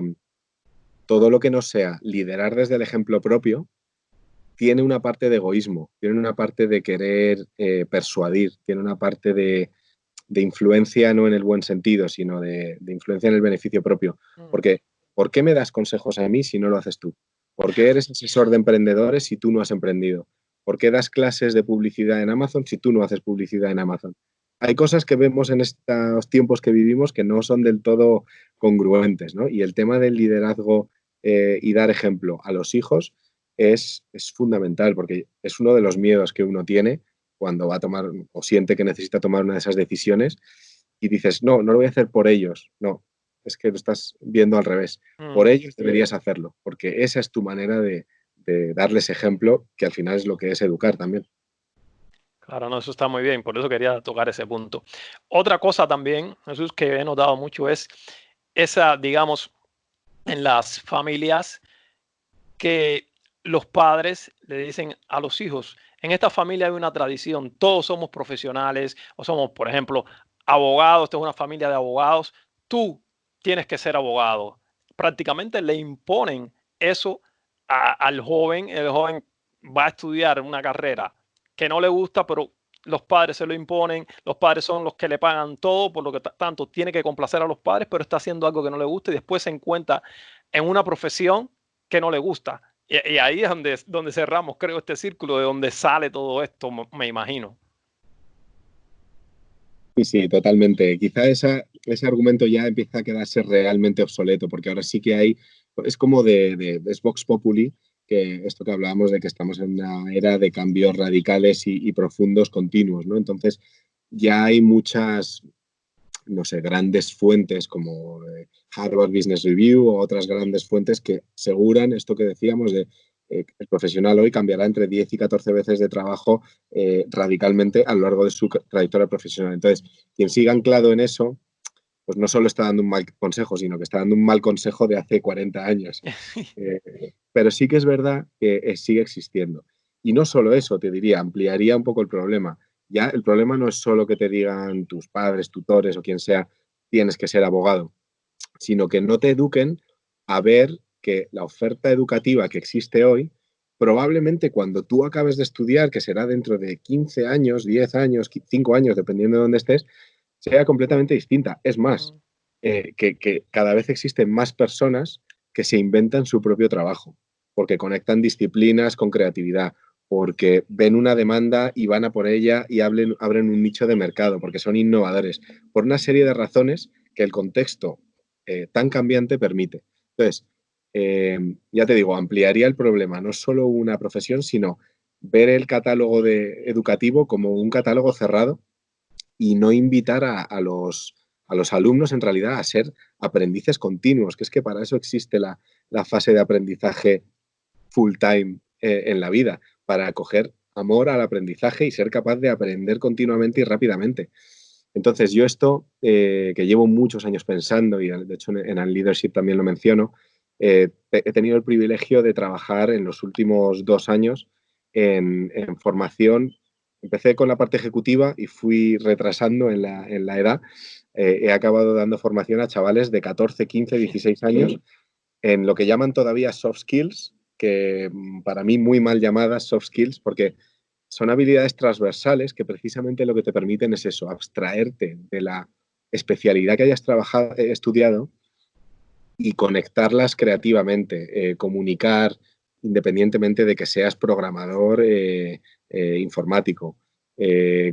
Todo lo que no sea liderar desde el ejemplo propio, tiene una parte de egoísmo, tiene una parte de querer persuadir, tiene una parte de influencia no en el buen sentido, sino de influencia en el beneficio propio. mm. Porque, ¿por qué me das consejos a mí si no lo haces tú? ¿Por qué eres asesor de emprendedores si tú no has emprendido? ¿Por qué das clases de publicidad en Amazon si tú no haces publicidad en Amazon? Hay cosas que vemos en estos tiempos que vivimos que no son del todo congruentes, ¿no? Y el tema del liderazgo y dar ejemplo a los hijos es fundamental porque es uno de los miedos que uno tiene cuando va a tomar o siente que necesita tomar una de esas decisiones y dices, no, no lo voy a hacer por ellos. No, es que lo estás viendo al revés. Por Mm, ellos deberías hacerlo, porque esa es tu manera de darles ejemplo, que al final es lo que es educar también. claro, no, eso está muy bien, por eso quería tocar ese punto. Otra cosa también, Jesús, que he notado mucho es esa, digamos, en las familias que los padres le dicen a los hijos, en esta familia hay una tradición, todos somos profesionales o somos, por ejemplo, abogados, esta es una familia de abogados, tú tienes que ser abogado. Prácticamente le imponen eso al joven, el joven va a estudiar una carrera que no le gusta, pero los padres se lo imponen, los padres son los que le pagan todo, por lo que tanto tiene que complacer a los padres, pero está haciendo algo que no le gusta y después se encuentra en una profesión que no le gusta. Y ahí es donde cerramos, creo, este círculo de donde sale todo esto, me imagino. Sí, sí, totalmente. Quizá ese argumento ya empieza a quedarse realmente obsoleto, porque ahora sí que hay, es como es Vox Populi, que esto que hablábamos de que estamos en una era de cambios radicales y profundos continuos, ¿no? Entonces, ya hay muchas, no sé, grandes fuentes como Harvard Business Review o otras grandes fuentes que aseguran esto que decíamos de el profesional hoy cambiará entre 10 y 14 veces de trabajo radicalmente a lo largo de su trayectoria profesional. Entonces, quien siga anclado en eso, pues no solo está dando un mal consejo, sino que está dando un mal consejo de hace 40 años. Pero sí que es verdad que sigue existiendo. Y no solo eso, te diría, ampliaría un poco el problema. Ya el problema no es solo que te digan tus padres, tutores o quien sea, tienes que ser abogado, sino que no te eduquen a ver que la oferta educativa que existe hoy probablemente cuando tú acabes de estudiar, que será dentro de 15 años, 10 años, 5 años, dependiendo de dónde estés, sea completamente distinta. Es más, Mm, que cada vez existen más personas que se inventan su propio trabajo, porque conectan disciplinas con creatividad, porque ven una demanda y van a por ella y abren un nicho de mercado, porque son innovadores, por una serie de razones que el contexto tan cambiante permite. Entonces, ya te digo, ampliaría el problema, no solo una profesión, sino ver el catálogo educativo como un catálogo cerrado y no invitar a los alumnos en realidad a ser aprendices continuos, que es que para eso existe la fase de aprendizaje full time en la vida, para coger amor al aprendizaje y ser capaz de aprender continuamente y rápidamente. Entonces, yo esto, que llevo muchos años pensando, y de hecho en el leadership también lo menciono, he tenido el privilegio de trabajar en los últimos 2 años en formación. Empecé con la parte ejecutiva y fui retrasando en la edad. He acabado dando formación a chavales de 14, 15, 16 años en lo que llaman todavía soft skills, que para mí muy mal llamadas soft skills, porque son habilidades transversales que precisamente lo que te permiten es eso, abstraerte de la especialidad que hayas trabajado, estudiado y conectarlas creativamente, comunicar independientemente de que seas programador informático,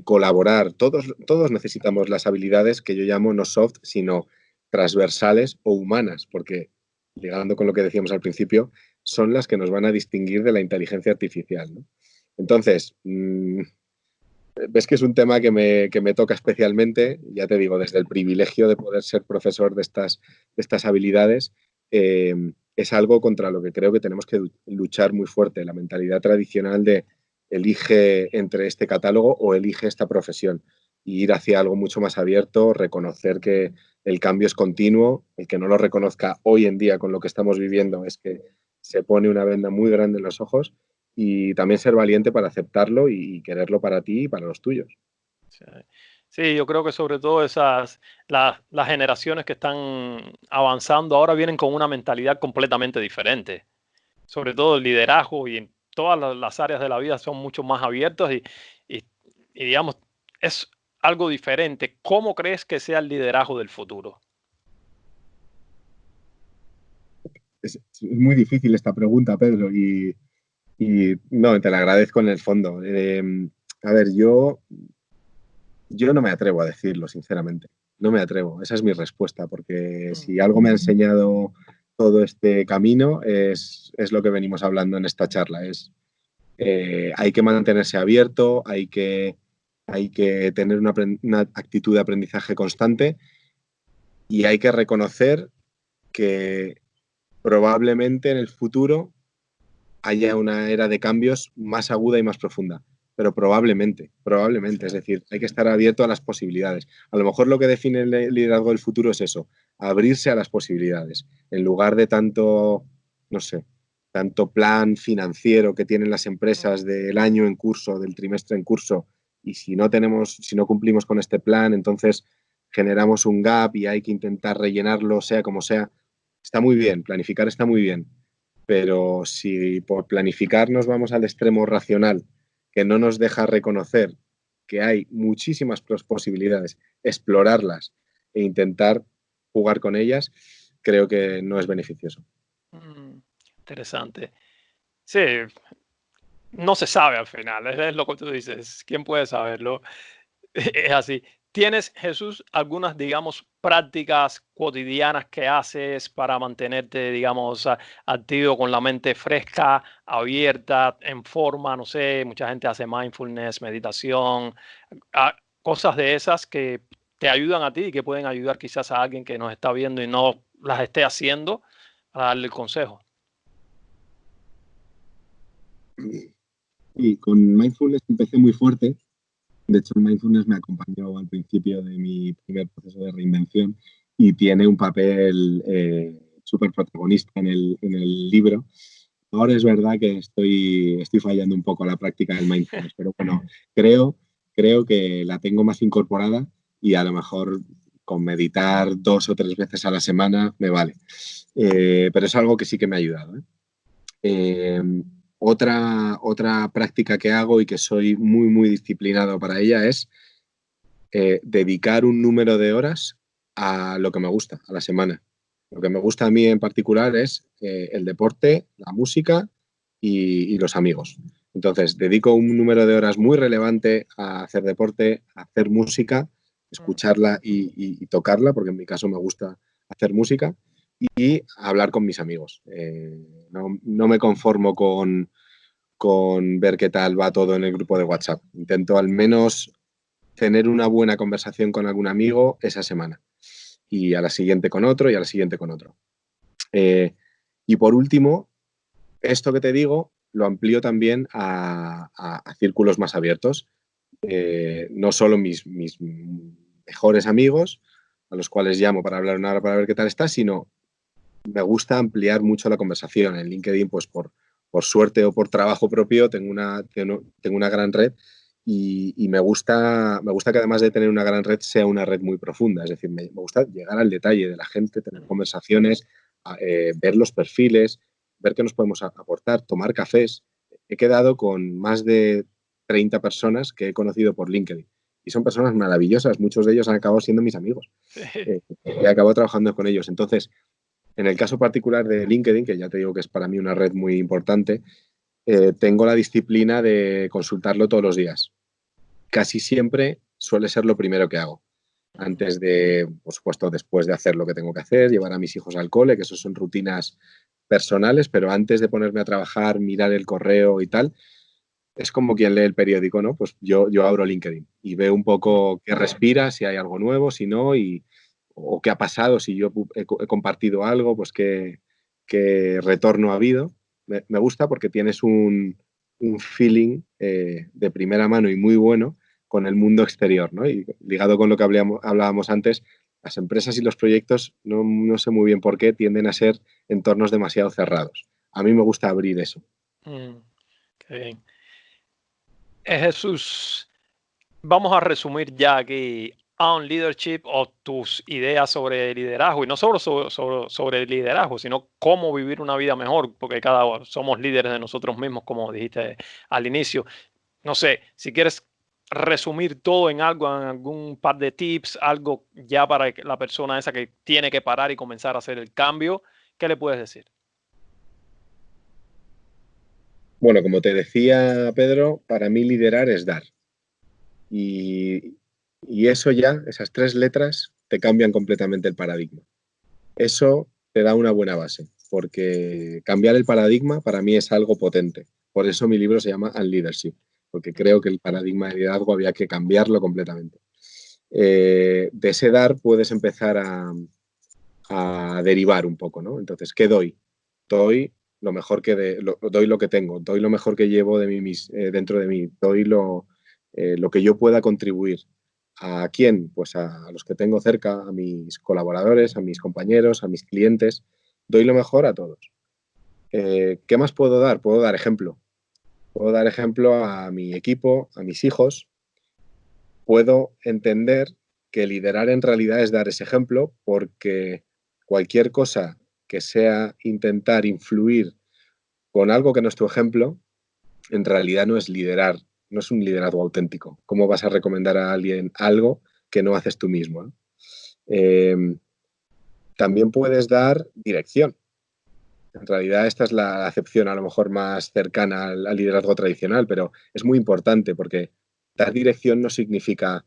colaborar. Todos necesitamos las habilidades que yo llamo no soft, sino transversales o humanas, porque, llegando con lo que decíamos al principio, son las que nos van a distinguir de la inteligencia artificial, ¿no? Entonces, ves que es un tema que me toca especialmente, ya te digo, desde el privilegio de poder ser profesor de estas habilidades, es algo contra lo que creo que tenemos que luchar muy fuerte, la mentalidad tradicional de elige entre este catálogo o elige esta profesión, y ir hacia algo mucho más abierto, reconocer que el cambio es continuo. El que no lo reconozca hoy en día con lo que estamos viviendo es que se pone una venda muy grande en los ojos, y también ser valiente para aceptarlo y quererlo para ti y para los tuyos. sí. Sí, yo creo que sobre todo las generaciones que están avanzando ahora vienen con una mentalidad completamente diferente. Sobre todo el liderazgo y en todas las áreas de la vida son mucho más abiertos y, y digamos, es algo diferente. ¿Cómo crees que sea el liderazgo del futuro? Es muy difícil esta pregunta, Pedro, y no, te la agradezco en el fondo. A ver, yo no me atrevo a decirlo, sinceramente. No me atrevo. Esa es mi respuesta, porque Mm, si algo me ha enseñado todo este camino es lo que venimos hablando en esta charla. Hay que mantenerse abierto, hay que tener una actitud de aprendizaje constante, y hay que reconocer que probablemente en el futuro haya una era de cambios más aguda y más profunda. Pero sí, probablemente, es decir, hay que estar abierto a las posibilidades. A lo mejor lo que define el liderazgo del futuro es eso, abrirse a las posibilidades, en lugar de tanto, no sé, tanto plan financiero que tienen las empresas mm, del año en curso, del trimestre en curso, y si no cumplimos con este plan, entonces generamos un gap y hay que intentar rellenarlo, sea como sea. Está muy bien, planificar está muy bien, pero si por planificar nos vamos al extremo racional, que no nos deja reconocer que hay muchísimas posibilidades, explorarlas e intentar jugar con ellas, creo que no es beneficioso. mm, interesante. Sí, no se sabe al final, es lo que tú dices. ¿Quién puede saberlo? Es así. ¿Tienes, Jesús, algunas, digamos, prácticas cotidianas que haces para mantenerte, digamos, activo con la mente fresca, abierta, en forma? No sé, mucha gente hace mindfulness, meditación, cosas de esas que te ayudan a ti y que pueden ayudar quizás a alguien que nos está viendo y no las esté haciendo para darle el consejo. Y con mindfulness empecé muy fuerte. De hecho, el mindfulness me acompañó al principio de mi primer proceso de reinvención y tiene un papel súper protagonista en el libro. Ahora es verdad que estoy fallando un poco la práctica del mindfulness, pero bueno, creo, creo que la tengo más incorporada, y a lo mejor con meditar 2 o 3 veces a la semana me vale. Pero es algo que sí que me ha ayudado, ¿eh? Eh, Otra práctica que hago y que soy muy, muy disciplinado para ella es dedicar un número de horas a lo que me gusta, a la semana. Lo que me gusta a mí en particular es el deporte, la música y los amigos. Entonces, dedico un número de horas muy relevante a hacer deporte, a hacer música, escucharla y tocarla, porque en mi caso me gusta hacer música, y a hablar con mis amigos. No me conformo con ver qué tal va todo en el grupo de WhatsApp. Intento al menos tener una buena conversación con algún amigo esa semana. Y a la siguiente con otro y a la siguiente con otro. Y por último, esto que te digo lo amplío también a círculos más abiertos. No solo mis mejores amigos, a los cuales llamo para hablar una hora para ver qué tal está, sino me gusta ampliar mucho la conversación. En LinkedIn, pues por suerte o por trabajo propio, tengo una gran red y me gusta que además de tener una gran red, sea una red muy profunda. Es decir, me gusta llegar al detalle de la gente, tener conversaciones, ver los perfiles, ver qué nos podemos aportar, tomar cafés. He quedado con más de 30 personas que he conocido por LinkedIn y son personas maravillosas. Muchos de ellos han acabado siendo mis amigos. Y acabo trabajando con ellos. Entonces, en el caso particular de LinkedIn, que ya te digo que es para mí una red muy importante, tengo la disciplina de consultarlo todos los días. Casi siempre suele ser lo primero que hago. Antes de, por supuesto, después de hacer lo que tengo que hacer, llevar a mis hijos al cole, que eso son rutinas personales, pero antes de ponerme a trabajar, mirar el correo y tal, es como quien lee el periódico, ¿no? Pues yo abro LinkedIn y veo un poco qué respira, si hay algo nuevo, si no, o qué ha pasado, si yo he compartido algo, pues qué retorno ha habido. Me gusta porque tienes un feeling de primera mano y muy bueno con el mundo exterior, ¿no? Y ligado con lo que hablábamos antes, las empresas y los proyectos, no sé muy bien por qué, tienden a ser entornos demasiado cerrados. A mí me gusta abrir eso. Qué bien. Jesús, vamos a resumir ya aquí on leadership o tus ideas sobre liderazgo y no solo sobre liderazgo, sino cómo vivir una vida mejor, porque cada uno somos líderes de nosotros mismos, como dijiste al inicio. No sé, si quieres resumir todo en algo, en algún par de tips, algo ya para la persona esa que tiene que parar y comenzar a hacer el cambio, ¿qué le puedes decir? Bueno, como te decía Pedro, para mí liderar es dar. Y, y eso ya, esas tres letras, te cambian completamente el paradigma. Eso te da una buena base, porque cambiar el paradigma para mí es algo potente. Por eso mi libro se llama Unleadership, porque creo que el paradigma de liderazgo había que cambiarlo completamente. De ese dar puedes empezar a derivar un poco, ¿no? Entonces, ¿qué doy? Doy lo mejor doy lo que tengo, doy lo mejor que llevo dentro de mí, doy lo que yo pueda contribuir. ¿A quién? Pues a los que tengo cerca, a mis colaboradores, a mis compañeros, a mis clientes. Doy lo mejor a todos. ¿Qué más puedo dar? Puedo dar ejemplo. Puedo dar ejemplo a mi equipo, a mis hijos. Puedo entender que liderar en realidad es dar ese ejemplo porque cualquier cosa que sea intentar influir con algo que no es tu ejemplo, en realidad no es liderar, no es un liderazgo auténtico. ¿Cómo vas a recomendar a alguien algo que no haces tú mismo, ¿no? Eh, También puedes dar dirección. En realidad esta es la acepción a lo mejor más cercana al liderazgo tradicional, pero es muy importante porque dar dirección no significa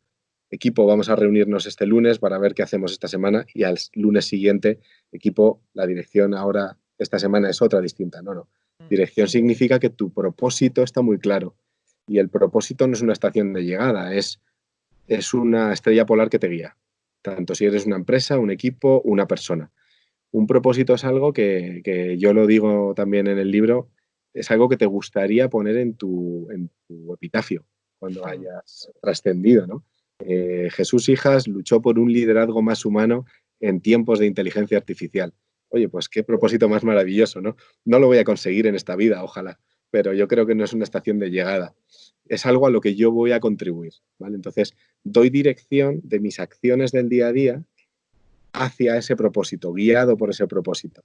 equipo, vamos a reunirnos este lunes para ver qué hacemos esta semana y al lunes siguiente, equipo, la dirección ahora esta semana es otra distinta. No, no. Dirección significa que tu propósito está muy claro y el propósito no es una estación de llegada, es una estrella polar que te guía, tanto si eres una empresa, un equipo, una persona. Un propósito es algo que yo lo digo también en el libro, es algo que te gustaría poner en tu epitafio cuando hayas trascendido, ¿no? Jesús Hijas luchó por un liderazgo más humano en tiempos de inteligencia artificial. Oye, pues qué propósito más maravilloso, ¿no? No lo voy a conseguir en esta vida, ojalá, pero yo creo que no es una estación de llegada. Es algo a lo que yo voy a contribuir, ¿vale? Entonces, doy dirección de mis acciones del día a día hacia ese propósito, guiado por ese propósito,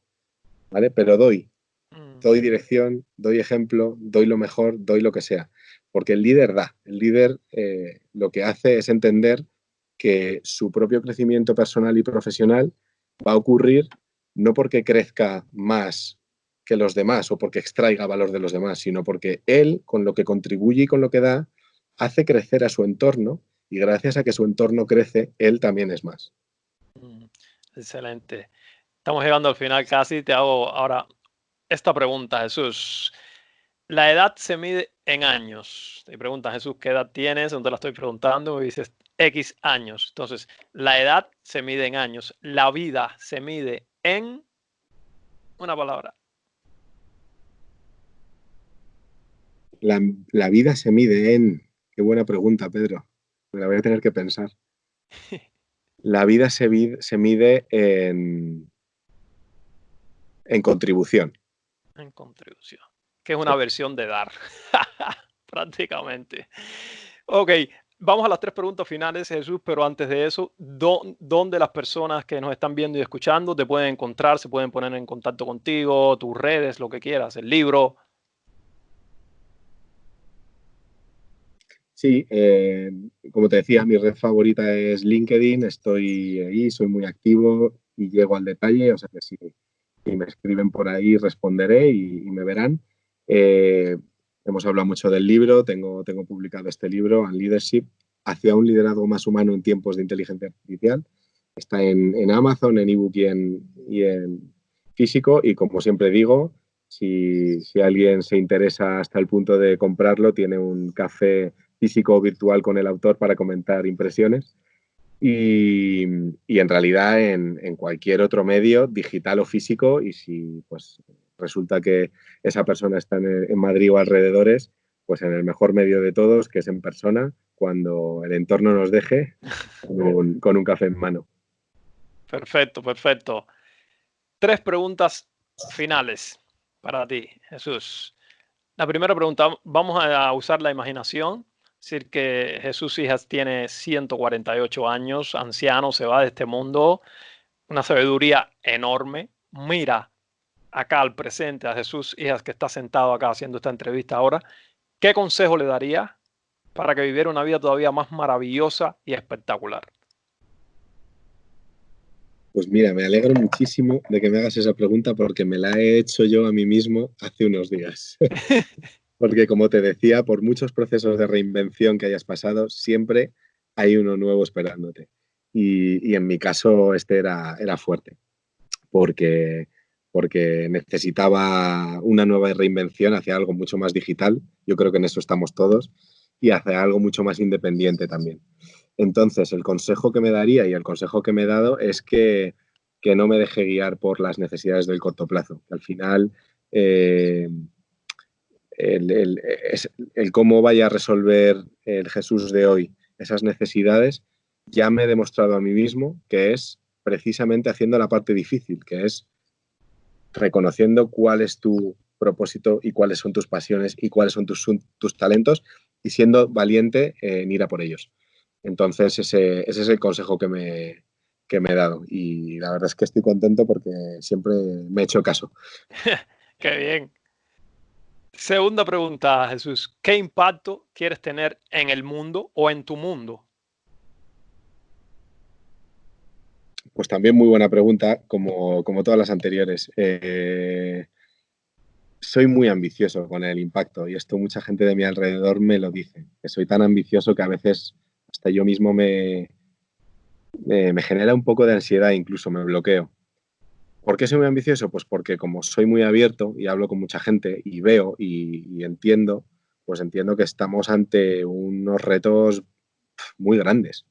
¿vale? Pero doy. doy dirección, doy ejemplo, doy lo mejor, doy lo que sea. Porque el líder da. El líder lo que hace es entender que su propio crecimiento personal y profesional va a ocurrir no porque crezca más que los demás o porque extraiga valor de los demás, sino porque él, con lo que contribuye y con lo que da, hace crecer a su entorno y gracias a que su entorno crece, él también es más. Mm, excelente. Estamos llegando al final casi. Te hago ahora esta pregunta, Jesús. La edad se mide en años. Te preguntan, Jesús, ¿qué edad tienes? No te la estoy preguntando, me dices X años. Entonces, la edad se mide en años. La vida se mide en una palabra. La vida se mide en... Qué buena pregunta, Pedro. Me la voy a tener que pensar. La vida se mide en contribución. En contribución. Que es Sí. una versión de dar. Prácticamente. Ok, vamos a las 3 preguntas finales, Jesús, pero antes de eso, ¿dónde las personas que nos están viendo y escuchando te pueden encontrar, se pueden poner en contacto contigo, tus redes, lo que quieras, el libro? Sí, como te decía, mi red favorita es LinkedIn, estoy ahí, soy muy activo y llego al detalle, o sea que si me escriben por ahí responderé y me verán. Eh, Hemos hablado mucho del libro, tengo publicado este libro, On Leadership, hacia un liderazgo más humano en tiempos de inteligencia artificial. Está en Amazon, en ebook y en físico y como siempre digo, si alguien se interesa hasta el punto de comprarlo, tiene un café físico o virtual con el autor para comentar impresiones. Y en realidad en cualquier otro medio, digital o físico, y si pues resulta que esa persona está en Madrid o alrededores, pues en el mejor medio de todos, que es en persona, cuando el entorno nos deje, con un café en mano. Perfecto, perfecto. 3 preguntas finales para ti, Jesús. La primera pregunta, vamos a usar la imaginación. Decir que Jesús Hijas tiene 148 años, anciano, se va de este mundo, una sabiduría enorme. Mira acá al presente, a Jesús Hijas que está sentado acá haciendo esta entrevista ahora. ¿Qué consejo le daría para que viviera una vida todavía más maravillosa y espectacular? Pues mira, me alegro muchísimo de que me hagas esa pregunta porque me la he hecho yo a mí mismo hace unos días. Porque como te decía, por muchos procesos de reinvención que hayas pasado, siempre hay uno nuevo esperándote. Y en mi caso este era fuerte, porque, porque necesitaba una nueva reinvención hacia algo mucho más digital. Yo creo que en eso estamos todos. Y hacia algo mucho más independiente también. Entonces, el consejo que me daría y el consejo que me he dado es que no me deje guiar por las necesidades del corto plazo. Al final, eh, el cómo vaya a resolver el Jesús de hoy esas necesidades, ya me he demostrado a mí mismo que es precisamente haciendo la parte difícil, que es reconociendo cuál es tu propósito y cuáles son tus pasiones y cuáles son tus talentos y siendo valiente en ir a por ellos. Entonces, ese es el consejo que me he dado y la verdad es que estoy contento porque siempre me he hecho caso. Qué bien. Segunda pregunta, Jesús. ¿Qué impacto quieres tener en el mundo o en tu mundo? Pues también muy buena pregunta, como todas las anteriores. Soy muy ambicioso con el impacto y esto mucha gente de mi alrededor me lo dice, que soy tan ambicioso que a veces hasta yo mismo me genera un poco de ansiedad, incluso me bloqueo. ¿Por qué soy muy ambicioso? Pues porque como soy muy abierto y hablo con mucha gente y veo y entiendo, pues entiendo que estamos ante unos retos muy grandes,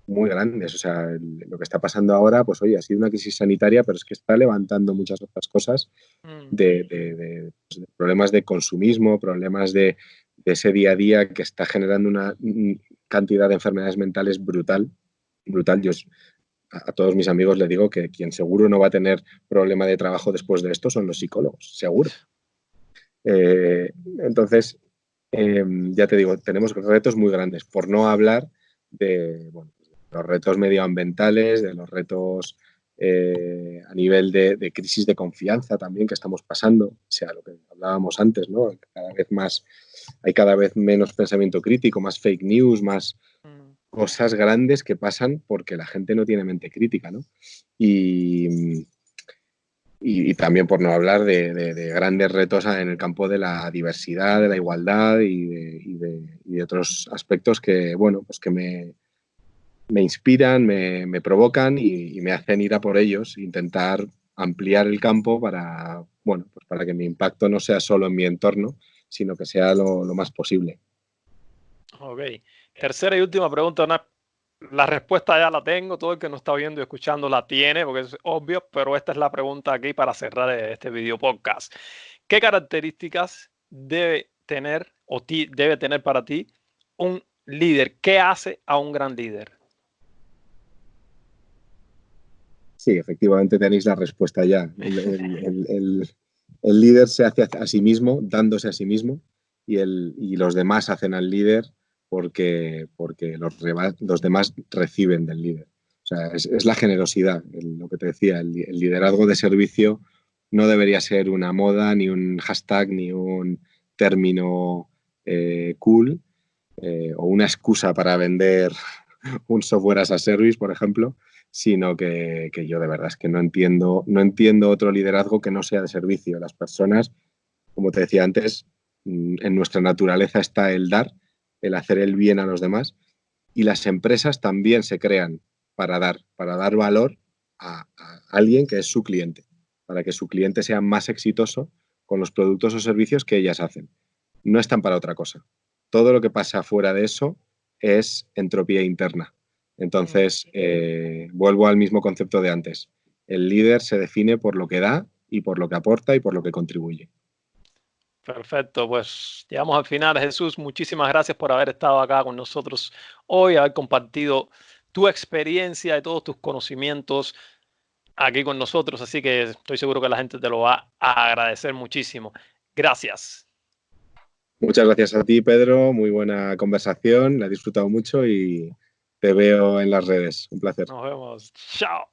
muy grandes. O sea, lo que está pasando ahora, pues oye, ha sido una crisis sanitaria, pero es que está levantando muchas otras cosas Mm, pues, de problemas de consumismo, problemas de ese día a día que está generando una cantidad de enfermedades mentales brutal, brutal. Yo a todos mis amigos les digo que quien seguro no va a tener problema de trabajo después de esto son los psicólogos, seguro. Eh, entonces, ya te digo, tenemos retos muy grandes, por no hablar de bueno, los retos medioambientales, de los retos a nivel de crisis de confianza también que estamos pasando, o sea, lo que hablábamos antes, ¿no? Hay cada vez menos pensamiento crítico, más fake news, más cosas grandes que pasan porque la gente no tiene mente crítica, ¿no? Y también por no hablar de grandes retos en el campo de la diversidad, de la igualdad y de otros aspectos que, bueno, pues que me inspiran, me provocan y me hacen ir a por ellos, intentar ampliar el campo para, bueno, pues para que mi impacto no sea solo en mi entorno, sino que sea lo más posible. Ok. Tercera y última pregunta. La respuesta ya la tengo. Todo el que nos está viendo y escuchando la tiene, porque es obvio, pero esta es la pregunta aquí para cerrar este video podcast. ¿Qué características debe tener debe tener para ti un líder? ¿Qué hace a un gran líder? Sí, efectivamente tenéis la respuesta ya. El líder se hace a sí mismo, dándose a sí mismo, y los demás hacen al líder porque los demás reciben del líder. O sea, es la generosidad, lo que te decía, el liderazgo de servicio no debería ser una moda, ni un hashtag, ni un término cool, o una excusa para vender un software as a service, por ejemplo, sino que yo de verdad es que no entiendo otro liderazgo que no sea de servicio. Las personas, como te decía antes, en nuestra naturaleza está el dar, el hacer el bien a los demás, y las empresas también se crean para dar valor a alguien que es su cliente, para que su cliente sea más exitoso con los productos o servicios que ellas hacen. No están para otra cosa. Todo lo que pasa fuera de eso es entropía interna. Entonces, vuelvo al mismo concepto de antes. El líder se define por lo que da y por lo que aporta y por lo que contribuye. Perfecto, pues llegamos al final. Jesús, muchísimas gracias por haber estado acá con nosotros hoy, haber compartido tu experiencia y todos tus conocimientos aquí con nosotros. Así que estoy seguro que la gente te lo va a agradecer muchísimo. Gracias. Muchas gracias a ti, Pedro. Muy buena conversación. La he disfrutado mucho y te veo en las redes. Un placer. Nos vemos. Chao.